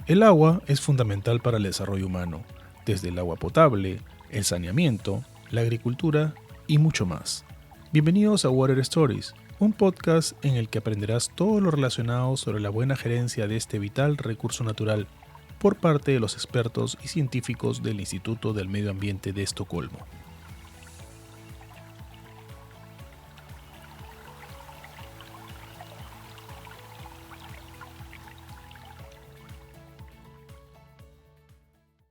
El agua es fundamental para el desarrollo humano, desde el agua potable, el saneamiento, la agricultura y mucho más. Bienvenidos a Water Stories, un podcast en el que aprenderás todo lo relacionado sobre la buena gerencia de este vital recurso natural por parte de los expertos y científicos del Instituto del Medio Ambiente de Estocolmo.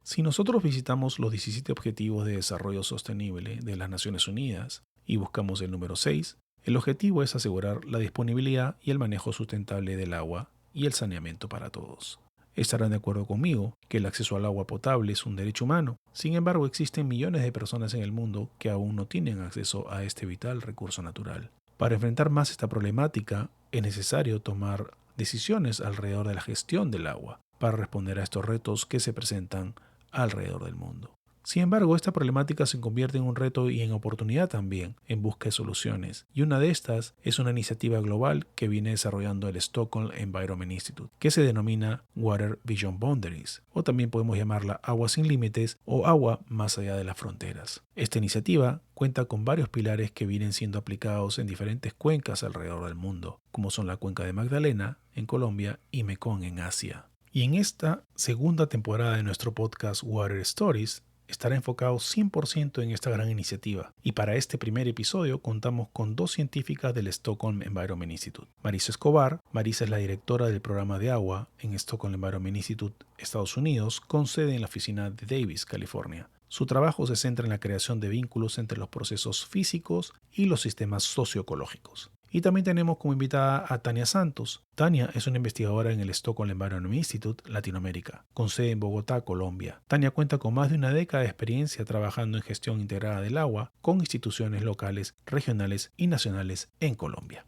Si nosotros visitamos los 17 Objetivos de Desarrollo Sostenible de las Naciones Unidas y buscamos el número 6, el objetivo es asegurar la disponibilidad y el manejo sustentable del agua y el saneamiento para todos. Estarán de acuerdo conmigo que el acceso al agua potable es un derecho humano. Sin embargo, existen millones de personas en el mundo que aún no tienen acceso a este vital recurso natural. Para enfrentar más esta problemática, es necesario tomar decisiones alrededor de la gestión del agua para responder a estos retos que se presentan alrededor del mundo. Sin embargo, esta problemática se convierte en un reto y en oportunidad también en busca de soluciones, y una de estas es una iniciativa global que viene desarrollando el Stockholm Environment Institute, que se denomina Water Beyond Boundaries, o también podemos llamarla Agua sin Límites o Agua más allá de las fronteras. Esta iniciativa cuenta con varios pilares que vienen siendo aplicados en diferentes cuencas alrededor del mundo, como son la cuenca de Magdalena en Colombia y Mekong en Asia. Y en esta segunda temporada de nuestro podcast Water Stories estará enfocado 100% en esta gran iniciativa. Y para este primer episodio contamos con dos científicas del Stockholm Environment Institute. Marisa Escobar. Marisa es la directora del programa de agua en Stockholm Environment Institute, Estados Unidos, con sede en la oficina de Davis, California. Su trabajo se centra en la creación de vínculos entre los procesos físicos y los sistemas socioecológicos. Y también tenemos como invitada a Tania Santos. Tania es una investigadora en el Stockholm Environment Institute Latinoamérica, con sede en Bogotá, Colombia. Tania cuenta con más de una década de experiencia trabajando en gestión integrada del agua con instituciones locales, regionales y nacionales en Colombia.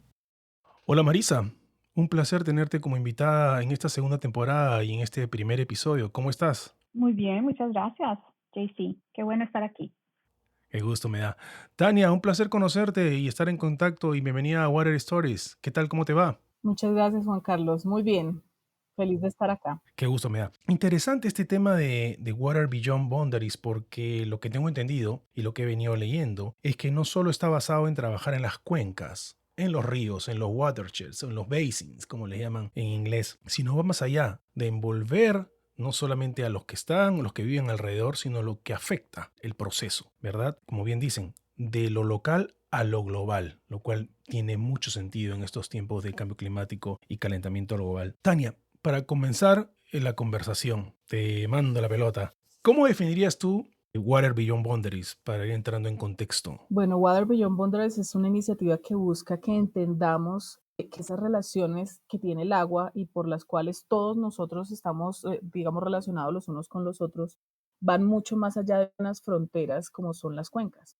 Hola Marisa, un placer tenerte como invitada en esta segunda temporada y en este primer episodio. ¿Cómo estás? Muy bien, muchas gracias, JC. Qué bueno estar aquí. Qué gusto me da. Tania, un placer conocerte y estar en contacto y bienvenida a Water Stories. ¿Qué tal? ¿Cómo te va? Muchas gracias, Juan Carlos. Muy bien. Feliz de estar acá. Qué gusto me da. Interesante este tema de Water Beyond Boundaries porque lo que tengo entendido y lo que he venido leyendo es que no solo está basado en trabajar en las cuencas, en los ríos, en los watersheds, en los basins, como le llaman en inglés, sino va más allá de envolver no solamente a los que están, los que viven alrededor, sino lo que afecta el proceso, ¿verdad? Como bien dicen, de lo local a lo global, lo cual tiene mucho sentido en estos tiempos de cambio climático y calentamiento global. Tania, para comenzar la conversación, te mando la pelota. ¿Cómo definirías tú Water Beyond Boundaries para ir entrando en contexto? Bueno, Water Beyond Boundaries es una iniciativa que busca que entendamos que esas relaciones que tiene el agua y por las cuales todos nosotros estamos, digamos, relacionados los unos con los otros, van mucho más allá de unas fronteras como son las cuencas.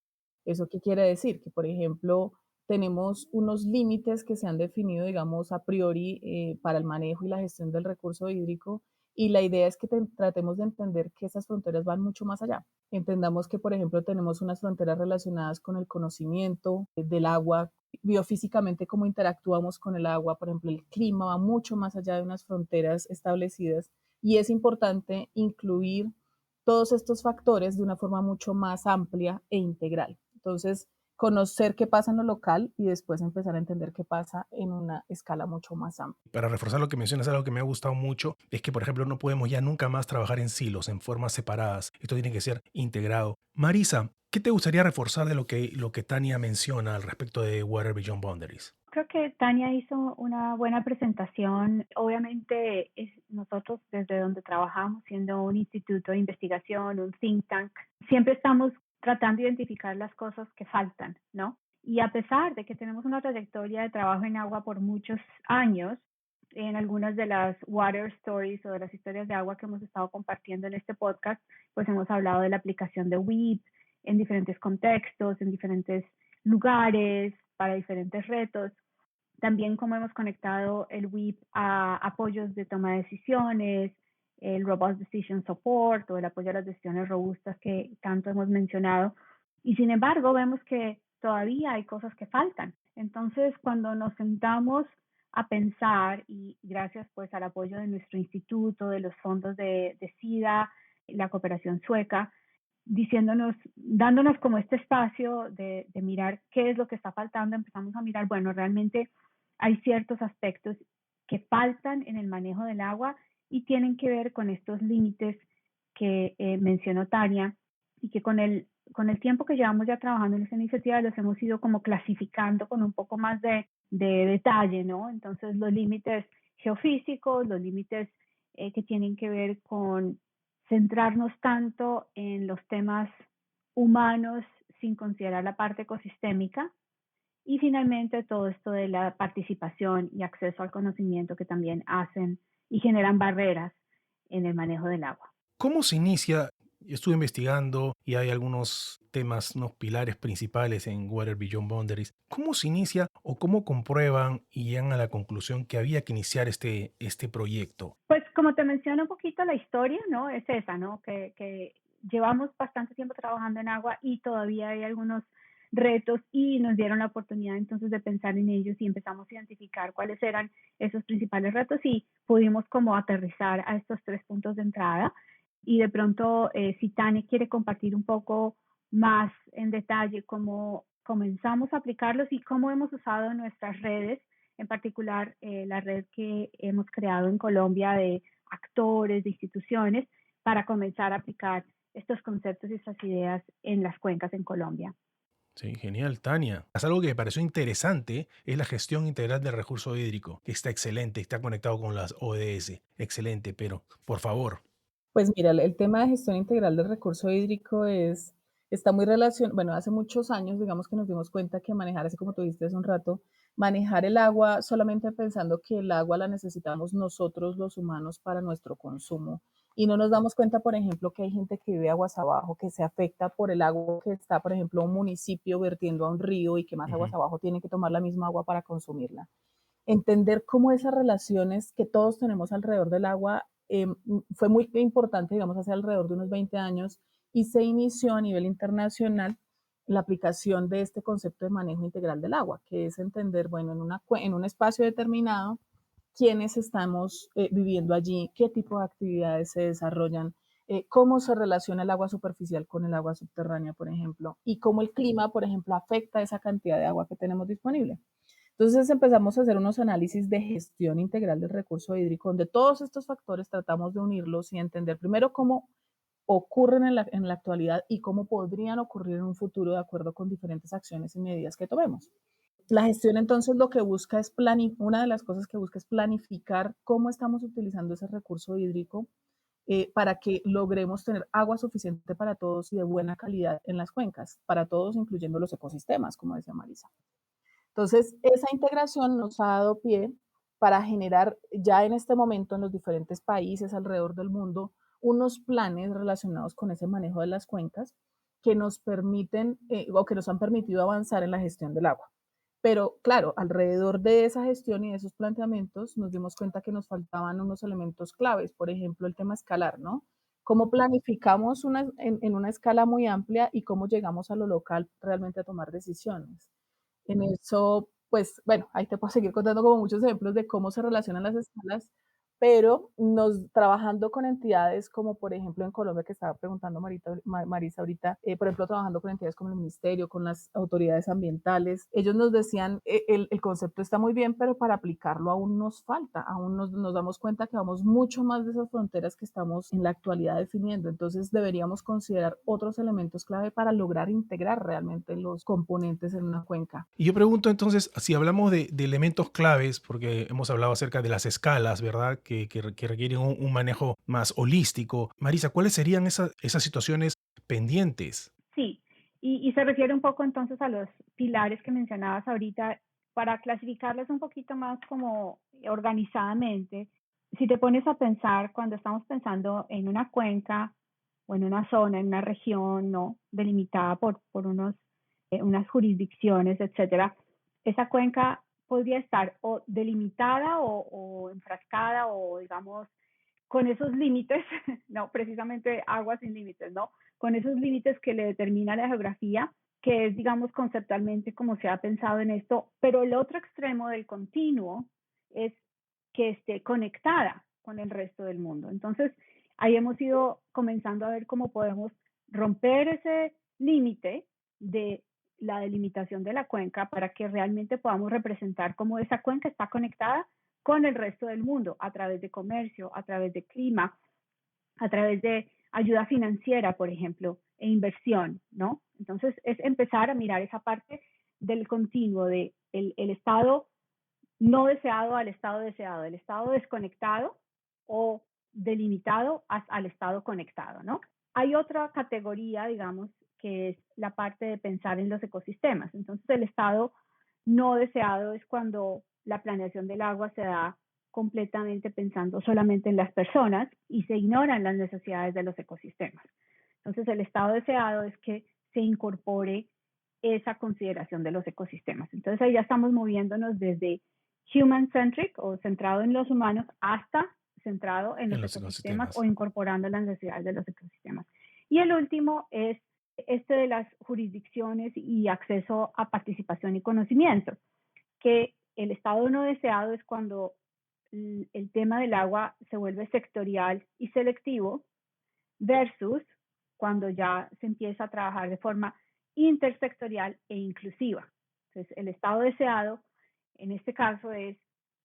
¿Eso qué quiere decir? Que, por ejemplo, tenemos unos límites que se han definido, digamos, a priori para el manejo y la gestión del recurso hídrico, y la idea es que tratemos de entender que esas fronteras van mucho más allá. Entendamos que, por ejemplo, tenemos unas fronteras relacionadas con el conocimiento del agua, biofísicamente cómo interactuamos con el agua, por ejemplo, el clima va mucho más allá de unas fronteras establecidas, y es importante incluir todos estos factores de una forma mucho más amplia e integral. Entonces, conocer qué pasa en lo local y después empezar a entender qué pasa en una escala mucho más amplia. Para reforzar lo que mencionas, algo que me ha gustado mucho es que, por ejemplo, no podemos ya nunca más trabajar en silos, en formas separadas. Esto tiene que ser integrado. Marisa, ¿qué te gustaría reforzar de lo que Tania menciona al respecto de Water Beyond Boundaries? Creo que Tania hizo una buena presentación. Obviamente, nosotros desde donde trabajamos, siendo un instituto de investigación, un think tank, siempre estamos tratando de identificar las cosas que faltan, ¿no? Y a pesar de que tenemos una trayectoria de trabajo en agua por muchos años, en algunas de las water stories o de las historias de agua que hemos estado compartiendo en este podcast, pues hemos hablado de la aplicación de WIP en diferentes contextos, en diferentes lugares, para diferentes retos. También cómo hemos conectado el WIP a apoyos de toma de decisiones, el Robust Decision Support o el apoyo a las decisiones robustas que tanto hemos mencionado. Y sin embargo, vemos que todavía hay cosas que faltan. Entonces, cuando nos sentamos a pensar, y gracias pues al apoyo de nuestro instituto, de los fondos de SIDA, la cooperación sueca, diciéndonos, dándonos como este espacio de mirar qué es lo que está faltando, empezamos a mirar, bueno, realmente hay ciertos aspectos que faltan en el manejo del agua y tienen que ver con estos límites que mencionó Tania, y que con el tiempo que llevamos ya trabajando en esta iniciativa los hemos ido como clasificando con un poco más de detalle, ¿no? Entonces los límites geofísicos, los límites que tienen que ver con centrarnos tanto en los temas humanos sin considerar la parte ecosistémica, y finalmente todo esto de la participación y acceso al conocimiento que también hacen y generan barreras en el manejo del agua. ¿Cómo se inicia? Estuve investigando y hay algunos temas, unos pilares principales en Water Beyond Boundaries. ¿Cómo se inicia o cómo comprueban y llegan a la conclusión que había que iniciar este proyecto? Pues como te menciono un poquito la historia, ¿no? Es esa, ¿no? Que llevamos bastante tiempo trabajando en agua y todavía hay algunos retos, y nos dieron la oportunidad entonces de pensar en ellos y empezamos a identificar cuáles eran esos principales retos, y pudimos como aterrizar a estos 3 puntos de entrada. Y de pronto, si Tania quiere compartir un poco más en detalle cómo comenzamos a aplicarlos y cómo hemos usado nuestras redes, en particular la red que hemos creado en Colombia de actores, de instituciones, para comenzar a aplicar estos conceptos y estas ideas en las cuencas en Colombia. Sí, genial, Tania. Algo que me pareció interesante es la gestión integral del recurso hídrico, que está excelente, está conectado con las ODS. Excelente, pero por favor. Pues mira, el tema de gestión integral del recurso hídrico está muy relacionado, bueno, hace muchos años, digamos que nos dimos cuenta que manejar, así como tú dijiste hace un rato, manejar el agua solamente pensando que el agua la necesitamos nosotros los humanos para nuestro consumo. Y no nos damos cuenta, por ejemplo, que hay gente que vive aguas abajo, que se afecta por el agua que está, por ejemplo, un municipio vertiendo a un río y que más aguas Ujú. abajo tienen que tomar la misma agua para consumirla. Entender cómo esas relaciones que todos tenemos alrededor del agua fue muy importante, digamos, hace alrededor de unos 20 años, y se inició a nivel internacional la aplicación de este concepto de manejo integral del agua, que es entender, bueno, en un espacio determinado, quiénes estamos viviendo allí, qué tipo de actividades se desarrollan, cómo se relaciona el agua superficial con el agua subterránea, por ejemplo, y cómo el clima, por ejemplo, afecta esa cantidad de agua que tenemos disponible. Entonces empezamos a hacer unos análisis de gestión integral del recurso hídrico, donde todos estos factores tratamos de unirlos y entender primero cómo ocurren en la actualidad y cómo podrían ocurrir en un futuro de acuerdo con diferentes acciones y medidas que tomemos. La gestión entonces lo que busca es una de las cosas que busca es planificar cómo estamos utilizando ese recurso hídrico para que logremos tener agua suficiente para todos y de buena calidad en las cuencas, para todos, incluyendo los ecosistemas, como decía Marisa. Entonces, esa integración nos ha dado pie para generar ya en este momento en los diferentes países alrededor del mundo unos planes relacionados con ese manejo de las cuencas que nos permiten o que nos han permitido avanzar en la gestión del agua. Pero claro, alrededor de esa gestión y de esos planteamientos nos dimos cuenta que nos faltaban unos elementos claves, por ejemplo, el tema escalar, ¿no? ¿Cómo planificamos en una escala muy amplia y cómo llegamos a lo local realmente a tomar decisiones? En eso, pues, bueno, ahí te puedo seguir contando como muchos ejemplos de cómo se relacionan las escalas, pero trabajando con entidades como, por ejemplo, en Colombia, que estaba preguntando Marisa ahorita, por ejemplo, trabajando con entidades como el ministerio, con las autoridades ambientales, ellos nos decían, el concepto está muy bien, pero para aplicarlo aún nos falta, aún nos damos cuenta que vamos mucho más de esas fronteras que estamos en la actualidad definiendo, entonces deberíamos considerar otros elementos clave para lograr integrar realmente los componentes en una cuenca. Y yo pregunto entonces, si hablamos de elementos claves, porque hemos hablado acerca de las escalas, ¿verdad? Que requieren un manejo más holístico. Marisa, ¿cuáles serían esas situaciones pendientes? Sí, y se refiere un poco entonces a los pilares que mencionabas ahorita, para clasificarlos un poquito más como organizadamente. Si te pones a pensar, cuando estamos pensando en una cuenca o en una zona, en una región, ¿no? Delimitada por unas jurisdicciones, etcétera, esa cuenca podría estar o delimitada o enfrascada, o digamos con esos límites, no, precisamente agua sin límites, ¿no? Con esos límites que le determina la geografía, que es, digamos, conceptualmente como se ha pensado en esto, pero el otro extremo del continuo es que esté conectada con el resto del mundo. Entonces, ahí hemos ido comenzando a ver cómo podemos romper ese límite de la delimitación de la cuenca para que realmente podamos representar cómo esa cuenca está conectada con el resto del mundo a través de comercio, a través de clima, a través de ayuda financiera, por ejemplo, e inversión, ¿no? Entonces, es empezar a mirar esa parte del continuo, de el estado no deseado al estado deseado, el estado desconectado o delimitado al estado conectado, ¿no? Hay otra categoría, digamos, que es la parte de pensar en los ecosistemas. Entonces, el estado no deseado es cuando la planeación del agua se da completamente pensando solamente en las personas y se ignoran las necesidades de los ecosistemas. Entonces, el estado deseado es que se incorpore esa consideración de los ecosistemas. Entonces, ahí ya estamos moviéndonos desde human-centric o centrado en los humanos hasta centrado en en los los ecosistemas o ecosistemas. incorporando las necesidades de los ecosistemas. Y el último es este de las jurisdicciones y acceso a participación y conocimiento, que el estado no deseado es cuando el tema del agua se vuelve sectorial y selectivo versus cuando ya se empieza a trabajar de forma intersectorial e inclusiva. Entonces, el estado deseado en este caso es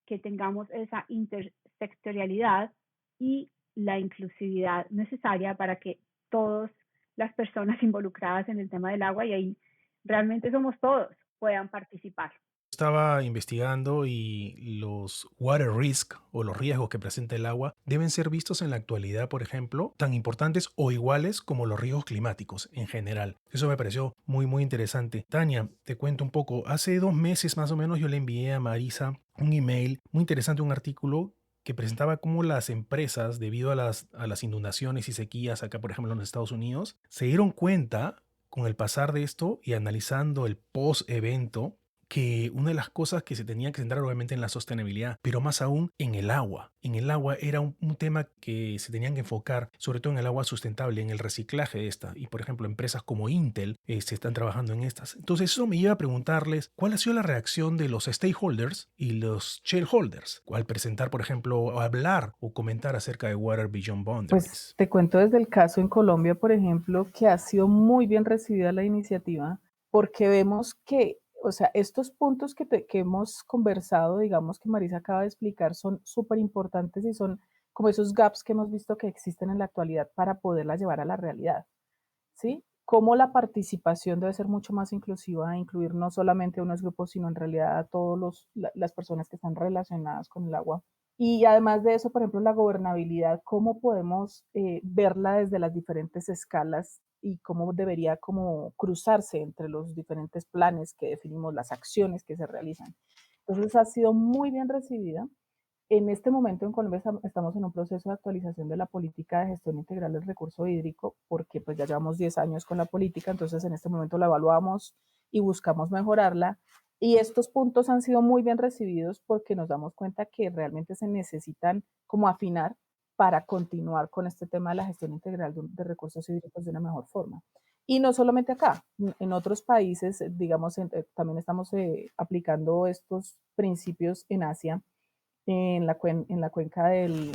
que tengamos esa intersectorialidad y la inclusividad necesaria para que todas las personas involucradas en el tema del agua, y ahí realmente somos todos, puedan participar. Estaba investigando y los water risk o los riesgos que presenta el agua deben ser vistos en la actualidad, por ejemplo, tan importantes o iguales como los riesgos climáticos en general. Eso me pareció muy interesante. Tania, te cuento un poco. Hace 2 meses más o menos yo le envié a Marisa un email muy interesante, un artículo que presentaba cómo las empresas, debido a las inundaciones y sequías acá, por ejemplo, en los Estados Unidos, se dieron cuenta con el pasar de esto y analizando el post-evento que una de las cosas que se tenía que centrar obviamente en la sostenibilidad, pero más aún en el agua. En el agua era un tema que se tenían que enfocar, sobre todo en el agua sustentable, en el reciclaje de esta. Y por ejemplo, empresas como Intel se están trabajando en estas. Entonces eso me lleva a preguntarles cuál ha sido la reacción de los stakeholders y los shareholders al presentar, por ejemplo, o hablar o comentar acerca de Water Beyond Pues Boundaries. te cuento desde el caso en Colombia, por ejemplo, que ha sido muy bien recibida la iniciativa, porque vemos que, o sea, estos puntos que hemos conversado, digamos que Marisa acaba de explicar, son súper importantes y son como esos gaps que hemos visto que existen en la actualidad para poderla llevar a la realidad, ¿sí? Cómo la participación debe ser mucho más inclusiva, incluir no solamente a unos grupos, sino en realidad a todas las personas que están relacionadas con el agua. Y además de eso, por ejemplo, la gobernabilidad, cómo podemos verla desde las diferentes escalas y cómo debería como cruzarse entre los diferentes planes que definimos, las acciones que se realizan. Entonces ha sido muy bien recibida. En este momento en Colombia estamos en un proceso de actualización de la política de gestión integral del recurso hídrico, porque pues ya llevamos 10 años con la política, entonces en este momento la evaluamos y buscamos mejorarla. Y estos puntos han sido muy bien recibidos porque nos damos cuenta que realmente se necesitan como afinar para continuar con este tema de la gestión integral de recursos hídricos de una mejor forma. Y no solamente acá, en otros países, digamos, también estamos aplicando estos principios en Asia, en la cuenca del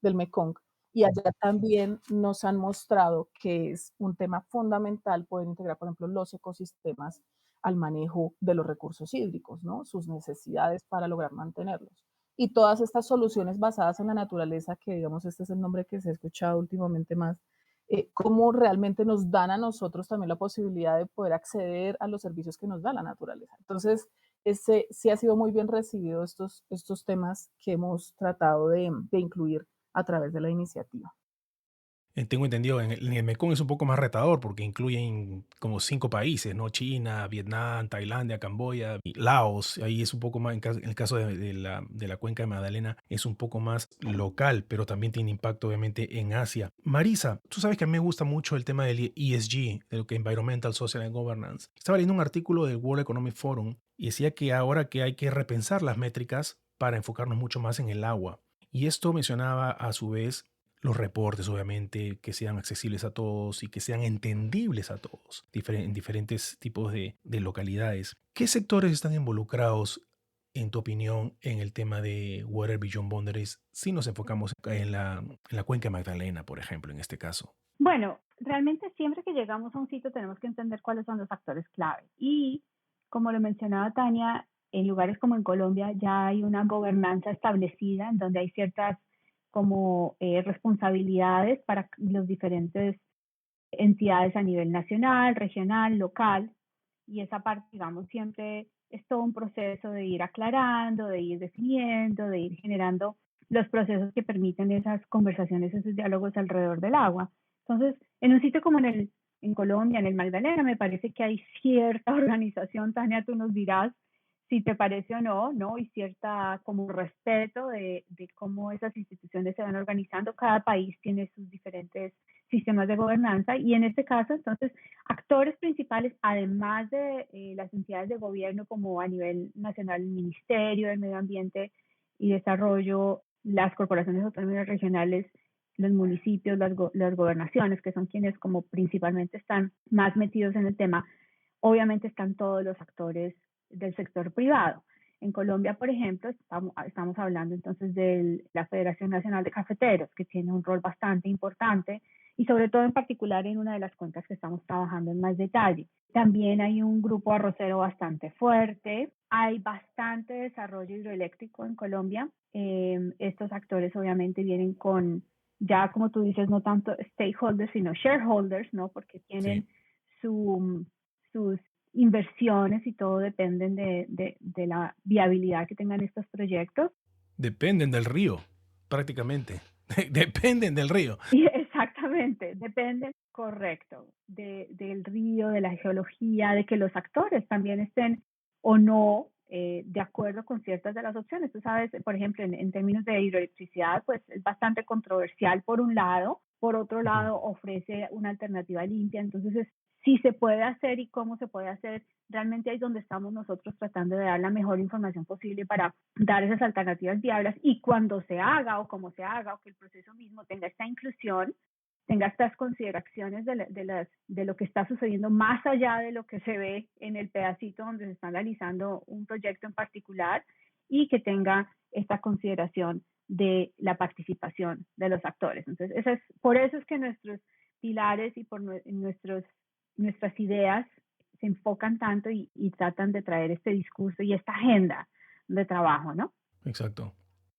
Mekong. Y allá también nos han mostrado que es un tema fundamental poder integrar, por ejemplo, los ecosistemas al manejo de los recursos hídricos, ¿no? Sus necesidades para lograr mantenerlos. Y todas estas soluciones basadas en la naturaleza, que digamos este es el nombre que se ha escuchado últimamente más, cómo realmente nos dan a nosotros también la posibilidad de poder acceder a los servicios que nos da la naturaleza. Entonces, sí ha sido muy bien recibido estos temas que hemos tratado de incluir a través de la iniciativa. Tengo entendido, en el Mekong es un poco más retador porque incluyen como 5 países, ¿no? China, Vietnam, Tailandia, Camboya, y Laos. Ahí es un poco más, en el caso de la cuenca de Magdalena, es un poco más local, pero también tiene impacto obviamente en Asia. Marisa, tú sabes que a mí me gusta mucho el tema del ESG, de lo que Environmental, Social and Governance. Estaba leyendo un artículo del World Economic Forum y decía que ahora que hay que repensar las métricas para enfocarnos mucho más en el agua. Y esto mencionaba a su vez los reportes, obviamente, que sean accesibles a todos y que sean entendibles a todos en diferentes tipos de localidades. ¿Qué sectores están involucrados en tu opinión, en el tema de Water Beyond Boundaries, si nos enfocamos en la cuenca Magdalena, por ejemplo, en este caso? Bueno, realmente siempre que llegamos a un sitio tenemos que entender cuáles son los factores clave. Y como lo mencionaba Tania, en lugares como en Colombia ya hay una gobernanza establecida en donde hay ciertas como responsabilidades para los diferentes entidades a nivel nacional, regional, local, y esa parte, digamos, siempre es todo un proceso de ir aclarando, de ir definiendo, de ir generando los procesos que permiten esas conversaciones, esos diálogos alrededor del agua. Entonces, en un sitio como en Colombia, en el Magdalena, me parece que hay cierta organización, Tania, tú nos dirás si te parece o no, ¿no? Y cierta como respeto de cómo esas instituciones se van organizando. Cada país tiene sus diferentes sistemas de gobernanza y en este caso, entonces, actores principales, además de las entidades de gobierno como a nivel nacional, el Ministerio del Medio Ambiente y Desarrollo, las corporaciones autónomas regionales, los municipios, las gobernaciones, que son quienes como principalmente están más metidos en el tema, obviamente están todos los actores del sector privado. En Colombia, por ejemplo, estamos hablando entonces de la Federación Nacional de Cafeteros, que tiene un rol bastante importante y sobre todo en particular en una de las cuencas que estamos trabajando en más detalle. También hay un grupo arrocero bastante fuerte, hay bastante desarrollo hidroeléctrico en Colombia. Estos actores obviamente vienen con, ya como tú dices, no tanto stakeholders, sino shareholders, ¿no? Porque Sí. tienen sus inversiones y todo dependen de la viabilidad que tengan estos proyectos. Dependen del río, prácticamente. Dependen del río. Y exactamente, depende, correcto, del río, de la geología, de que los actores también estén o no de acuerdo con ciertas de las opciones. Tú sabes, por ejemplo, en términos de hidroelectricidad, pues es bastante controversial por un lado, por otro Ujú. lado ofrece una alternativa limpia, entonces si se puede hacer y cómo se puede hacer, realmente ahí es donde estamos nosotros tratando de dar la mejor información posible para dar esas alternativas viables y cuando se haga o como se haga o que el proceso mismo tenga esta inclusión, tenga estas consideraciones de lo que está sucediendo más allá de lo que se ve en el pedacito donde se está analizando un proyecto en particular y que tenga esta consideración de la participación de los actores. Entonces, por eso es que nuestros pilares y por nuestras ideas se enfocan tanto y tratan de traer este discurso y esta agenda de trabajo, ¿no? Exacto.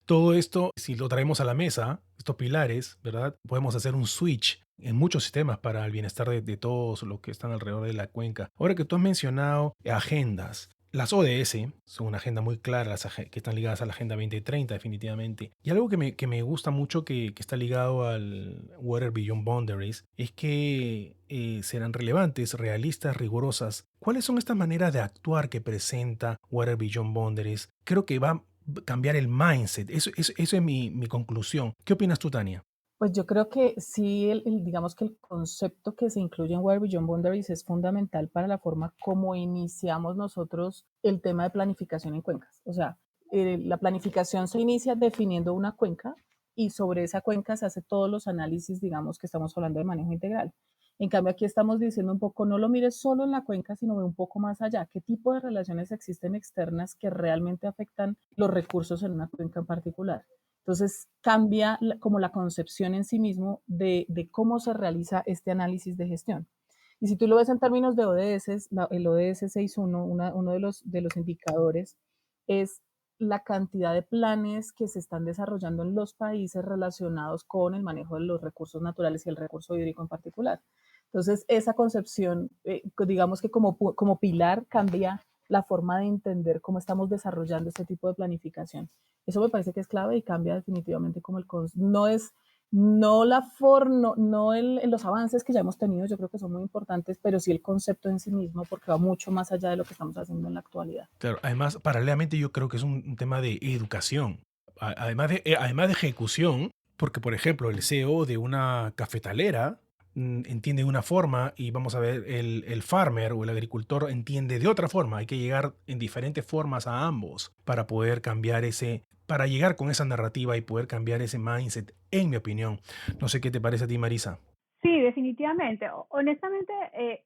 Todo esto, si lo traemos a la mesa, estos pilares, ¿verdad? Podemos hacer un switch en muchos sistemas para el bienestar de todos los que están alrededor de la cuenca. Ahora que tú has mencionado agendas, las ODS son una agenda muy clara, que están ligadas a la Agenda 2030 definitivamente. Y algo que me gusta mucho que está ligado al Water Beyond Boundaries es que serán relevantes, realistas, rigurosas. ¿Cuáles son estas maneras de actuar que presenta Water Beyond Boundaries? Creo que va cambiar el mindset. Eso es mi conclusión. ¿Qué opinas tú, Tania? Pues yo creo que sí, digamos que el concepto que se incluye en Water Beyond Boundaries es fundamental para la forma como iniciamos nosotros el tema de planificación en cuencas. O sea, la planificación se inicia definiendo una cuenca y sobre esa cuenca se hace todos los análisis, digamos que estamos hablando de manejo integral. En cambio, aquí estamos diciendo un poco, no lo mires solo en la cuenca, sino ve un poco más allá. ¿Qué tipo de relaciones existen externas que realmente afectan los recursos en una cuenca en particular? Entonces cambia como la concepción en sí mismo de cómo se realiza este análisis de gestión. Y si tú lo ves en términos de ODS, el ODS 6.1, uno de los indicadores es la cantidad de planes que se están desarrollando en los países relacionados con el manejo de los recursos naturales y el recurso hídrico en particular. Entonces, esa concepción, digamos que como pilar cambia la forma de entender cómo estamos desarrollando este tipo de planificación. Eso me parece que es clave y cambia definitivamente como no es, no la forma, no los avances que ya hemos tenido, yo creo que son muy importantes, pero sí el concepto en sí mismo, porque va mucho más allá de lo que estamos haciendo en la actualidad. Claro, además, paralelamente yo creo que es un tema de educación, además de ejecución, porque por ejemplo el CEO de una cafetalera entiende de una forma y vamos a ver, el farmer o el agricultor entiende de otra forma. Hay que llegar en diferentes formas a ambos para poder cambiar para llegar con esa narrativa y poder cambiar ese mindset, en mi opinión. No sé qué te parece a ti, Marisa. Sí, definitivamente. Honestamente,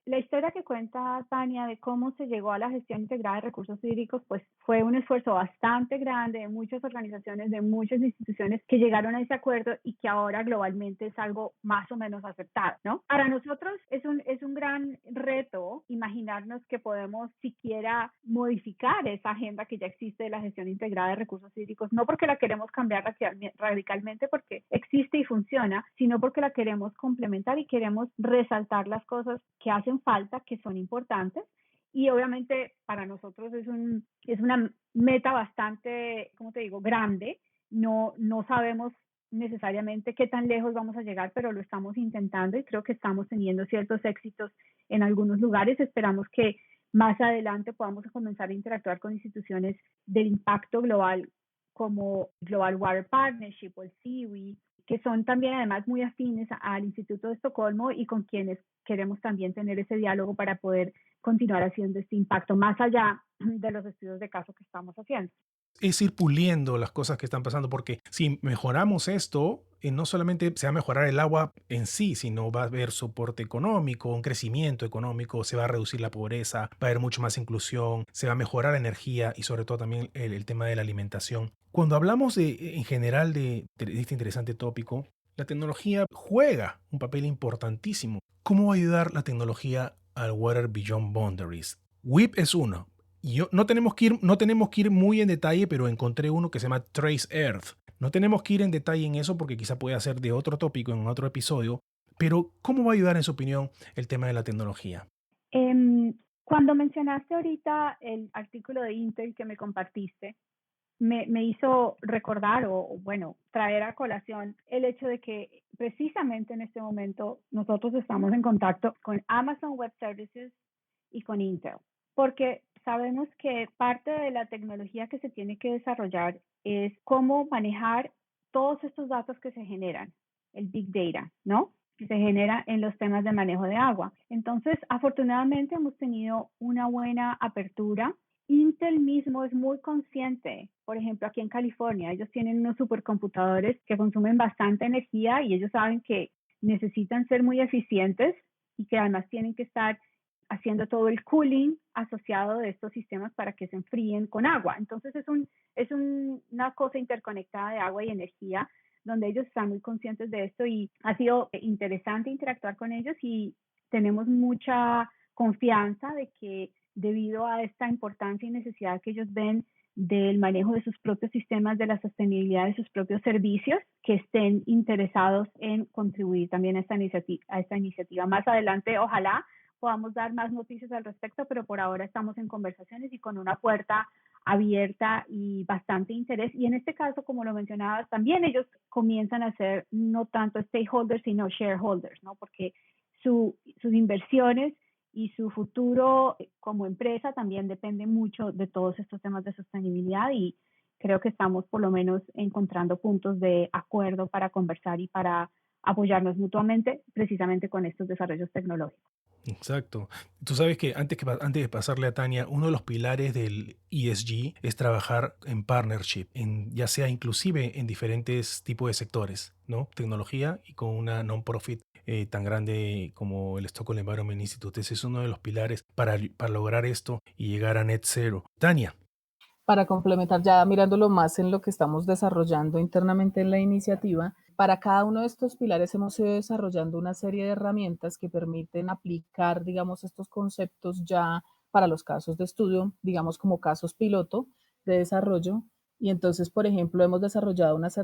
la historia que cuenta Tania de cómo se llegó a la gestión integrada de recursos hídricos, pues fue un esfuerzo bastante grande de muchas organizaciones, de muchas instituciones que llegaron a ese acuerdo y que ahora globalmente es algo más o menos aceptado, ¿no? Para nosotros es un gran reto imaginarnos que podemos siquiera modificar esa agenda que ya existe de la gestión integrada de recursos hídricos, no porque la queremos cambiar radicalmente porque existe y funciona, sino porque la queremos complementar y queremos resaltar las cosas que hacen falta, que son importantes. Y obviamente para nosotros es una meta bastante, como te digo, grande. No sabemos necesariamente qué tan lejos vamos a llegar, pero lo estamos intentando y creo que estamos teniendo ciertos éxitos en algunos lugares. Esperamos que más adelante podamos comenzar a interactuar con instituciones del impacto global como Global Water Partnership o el CIWI, que son también además muy afines al Instituto de Estocolmo y con quienes queremos también tener ese diálogo para poder continuar haciendo este impacto más allá de los estudios de caso que estamos haciendo. Es ir puliendo las cosas que están pasando, porque si mejoramos esto, no solamente se va a mejorar el agua en sí, sino va a haber soporte económico, un crecimiento económico, se va a reducir la pobreza, va a haber mucho más inclusión, se va a mejorar la energía y sobre todo también el tema de la alimentación. Cuando hablamos en general de este interesante tópico, la tecnología juega un papel importantísimo. ¿Cómo va a ayudar la tecnología al Water Beyond Boundaries? WIP es uno. Y no tenemos que ir muy en detalle, pero encontré uno que se llama Trace Earth. No tenemos que ir en detalle en eso porque quizá puede ser de otro tópico en otro episodio, pero ¿cómo va a ayudar en su opinión el tema de la tecnología? Cuando mencionaste ahorita el artículo de Intel que me compartiste, me hizo recordar bueno, traer a colación el hecho de que precisamente en este momento nosotros estamos en contacto con Amazon Web Services y con Intel, porque sabemos que parte de la tecnología que se tiene que desarrollar es cómo manejar todos estos datos que se generan, el Big Data, ¿no? Que se genera en los temas de manejo de agua. Entonces, afortunadamente hemos tenido una buena apertura. Intel mismo es muy consciente, por ejemplo, aquí en California, ellos tienen unos supercomputadores que consumen bastante energía y ellos saben que necesitan ser muy eficientes y que además tienen que estar haciendo todo el cooling asociado de estos sistemas para que se enfríen con agua. Entonces una cosa interconectada de agua y energía donde ellos están muy conscientes de esto y ha sido interesante interactuar con ellos y tenemos mucha confianza de que debido a esta importancia y necesidad que ellos ven del manejo de sus propios sistemas, de la sostenibilidad de sus propios servicios, que estén interesados en contribuir también a esta iniciativa. Más adelante, ojalá podamos dar más noticias al respecto, pero por ahora estamos en conversaciones y con una puerta abierta y bastante interés. Y en este caso, como lo mencionabas, también ellos comienzan a ser no tanto stakeholders, sino shareholders, ¿no? Porque sus inversiones y su futuro como empresa también depende mucho de todos estos temas de sostenibilidad y creo que estamos por lo menos encontrando puntos de acuerdo para conversar y para apoyarnos mutuamente precisamente con estos desarrollos tecnológicos. Exacto. Tú sabes que antes de pasarle a Tania, uno de los pilares del ESG es trabajar en partnership, ya sea inclusive en diferentes tipos de sectores, ¿no? Tecnología y con una non-profit tan grande como el Stockholm Environment Institute. Ese es uno de los pilares para lograr esto y llegar a net zero. Tania. Para complementar, ya mirándolo más en lo que estamos desarrollando internamente en la iniciativa, para cada uno de estos pilares hemos ido desarrollando una serie de herramientas que permiten aplicar, digamos, estos conceptos ya para los casos de estudio, digamos, como casos piloto de desarrollo. Y entonces, por ejemplo, hemos desarrollado unas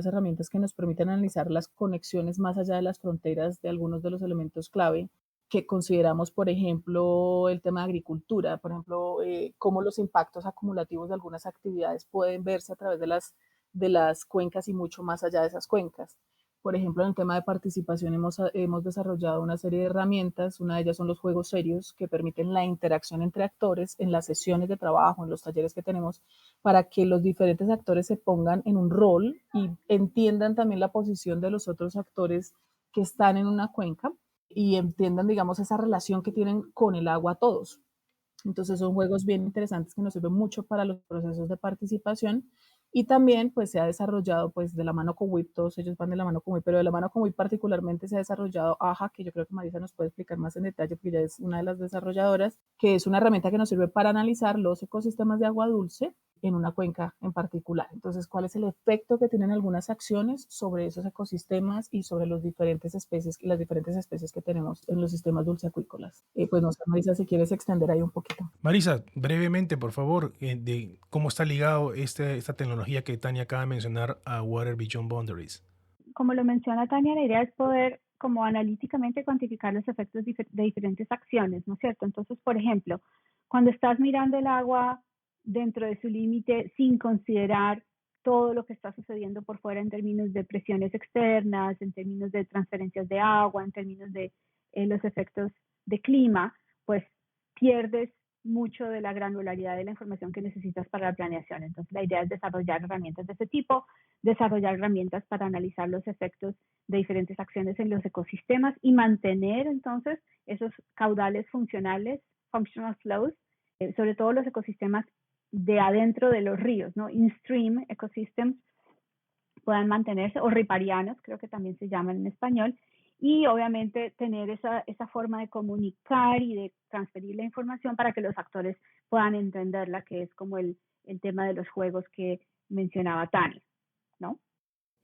herramientas que nos permiten analizar las conexiones más allá de las fronteras de algunos de los elementos clave que consideramos, por ejemplo, el tema de agricultura, por ejemplo, cómo los impactos acumulativos de algunas actividades pueden verse a través de las cuencas y mucho más allá de esas cuencas. Por ejemplo, en el tema de participación hemos desarrollado una serie de herramientas, una de ellas son los juegos serios que permiten la interacción entre actores en las sesiones de trabajo, en los talleres que tenemos, para que los diferentes actores se pongan en un rol y entiendan también la posición de los otros actores que están en una cuenca y entiendan, digamos, esa relación que tienen con el agua todos. Entonces son juegos bien interesantes que nos sirven mucho para los procesos de participación. Y también pues se ha desarrollado pues de la mano con WIP, todos ellos van de la mano con WIP, pero de la mano con WIP particularmente se ha desarrollado AHA, que yo creo que Marisa nos puede explicar más en detalle porque ella es una de las desarrolladoras, que es una herramienta que nos sirve para analizar los ecosistemas de agua dulce en una cuenca en particular. Entonces, ¿cuál es el efecto que tienen algunas acciones sobre esos ecosistemas y sobre las diferentes especies que tenemos en los sistemas dulceacuícolas? Pues no sé, Marisa, si quieres extender ahí un poquito. Marisa, brevemente, por favor, de cómo está ligado esta tecnología que Tania acaba de mencionar a Water Beyond Boundaries. Como lo menciona Tania, la idea es poder como analíticamente cuantificar los efectos de diferentes acciones, ¿no es cierto? Entonces, por ejemplo, cuando estás mirando el agua dentro de su límite sin considerar todo lo que está sucediendo por fuera en términos de presiones externas, en términos de transferencias de agua, en términos de los efectos de clima, pues pierdes mucho de la granularidad de la información que necesitas para la planeación. Entonces, la idea es desarrollar herramientas de ese tipo, desarrollar herramientas para analizar los efectos de diferentes acciones en los ecosistemas y mantener entonces esos caudales funcionales, functional flows, sobre todo los ecosistemas de adentro de los ríos, ¿no? In-stream ecosystems puedan mantenerse, o riparianos, creo que también se llaman en español, y obviamente tener esa forma de comunicar y de transferir la información para que los actores puedan entenderla, que es como el tema de los juegos que mencionaba Tania, ¿no?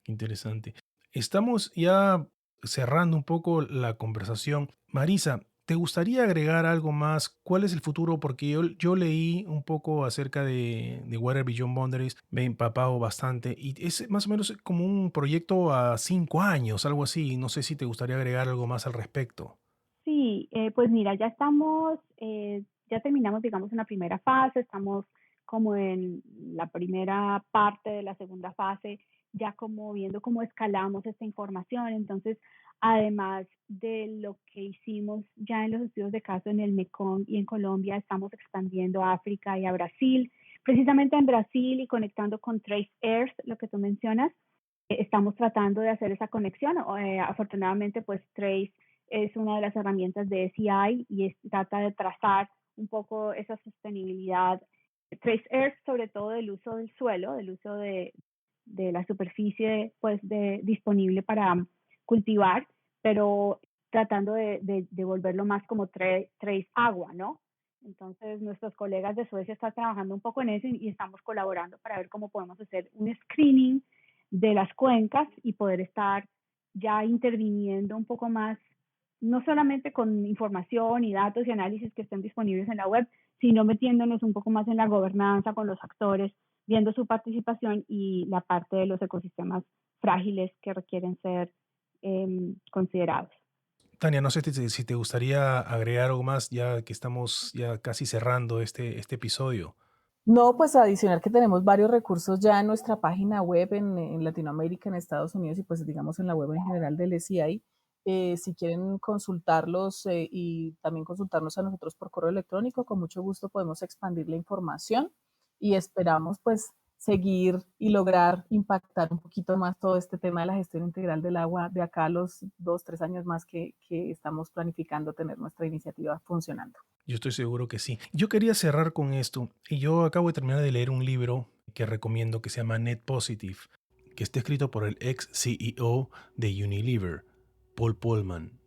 Interesante. Estamos ya cerrando un poco la conversación. Marisa, ¿te gustaría agregar algo más? ¿Cuál es el futuro? Porque yo leí un poco acerca de Water Beyond Boundaries, me he empapado bastante y es más o menos como un proyecto a 5 años, algo así. No sé si te gustaría agregar algo más al respecto. Sí, pues mira, ya terminamos, digamos, una primera fase, estamos como en la primera parte de la segunda fase, ya como viendo cómo escalamos esta información. Entonces, además de lo que hicimos ya en los estudios de caso en el Mekong y en Colombia, estamos expandiendo a África y a Brasil. Precisamente en Brasil y conectando con Trace Earth, lo que tú mencionas, estamos tratando de hacer esa conexión. Afortunadamente, pues Trace es una de las herramientas de SEI y trata de trazar un poco esa sostenibilidad. Trace Earth, sobre todo del uso del suelo, del uso de la superficie pues disponible para cultivar, pero tratando de volverlo más como Trace agua, ¿no? Entonces, nuestros colegas de Suecia están trabajando un poco en eso y estamos colaborando para ver cómo podemos hacer un screening de las cuencas y poder estar ya interviniendo un poco más, no solamente con información y datos y análisis que estén disponibles en la web, sino metiéndonos un poco más en la gobernanza con los actores, viendo su participación y la parte de los ecosistemas frágiles que requieren ser considerados. Tania, no sé si te gustaría agregar algo más ya que estamos ya casi cerrando este episodio. No, pues adicional que tenemos varios recursos ya en nuestra página web en Latinoamérica, en Estados Unidos y pues digamos en la web en general del SEI. Si quieren consultarlos y también consultarnos a nosotros por correo electrónico, con mucho gusto podemos expandir la información y esperamos pues seguir y lograr impactar un poquito más todo este tema de la gestión integral del agua de acá a los 2, 3 años más que estamos planificando tener nuestra iniciativa funcionando. Yo estoy seguro que sí. Yo quería cerrar con esto y yo acabo de terminar de leer un libro que recomiendo que se llama Net Positive, que está escrito por el ex CEO de Unilever, Paul Polman.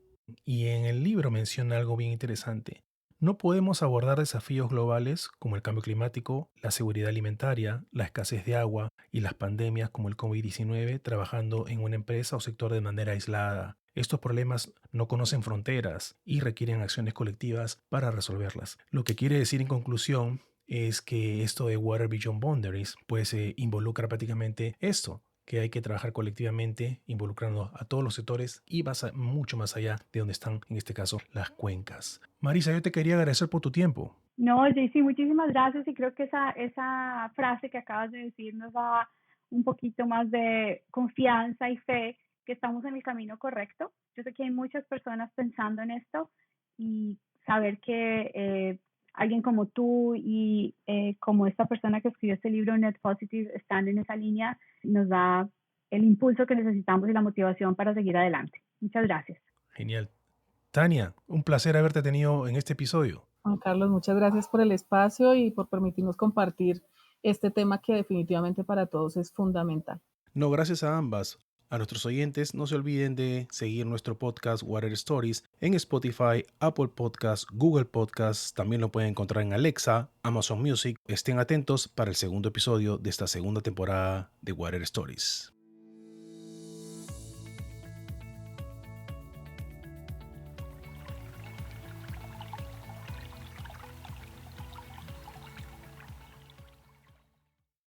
Y en el libro menciona algo bien interesante. No podemos abordar desafíos globales como el cambio climático, la seguridad alimentaria, la escasez de agua y las pandemias como el COVID-19 trabajando en una empresa o sector de manera aislada. Estos problemas no conocen fronteras y requieren acciones colectivas para resolverlas. Lo que quiere decir en conclusión es que esto de Water Beyond Boundaries pues involucra prácticamente esto, que hay que trabajar colectivamente, involucrando a todos los sectores y mucho más allá de donde están, en este caso, las cuencas. Marisa, yo te quería agradecer por tu tiempo. No, JC, muchísimas gracias y creo que esa frase que acabas de decir nos da un poquito más de confianza y fe que estamos en el camino correcto. Yo sé que hay muchas personas pensando en esto y saber que alguien como tú y como esta persona que escribió este libro, Net Positive, están en esa línea, nos da el impulso que necesitamos y la motivación para seguir adelante. Muchas gracias. Genial. Tania, un placer haberte tenido en este episodio. Juan Carlos, muchas gracias por el espacio y por permitirnos compartir este tema que definitivamente para todos es fundamental. No, gracias a ambas. A nuestros oyentes, no se olviden de seguir nuestro podcast Water Stories en Spotify, Apple Podcasts, Google Podcasts. También lo pueden encontrar en Alexa, Amazon Music. Estén atentos para el segundo episodio de esta segunda temporada de Water Stories.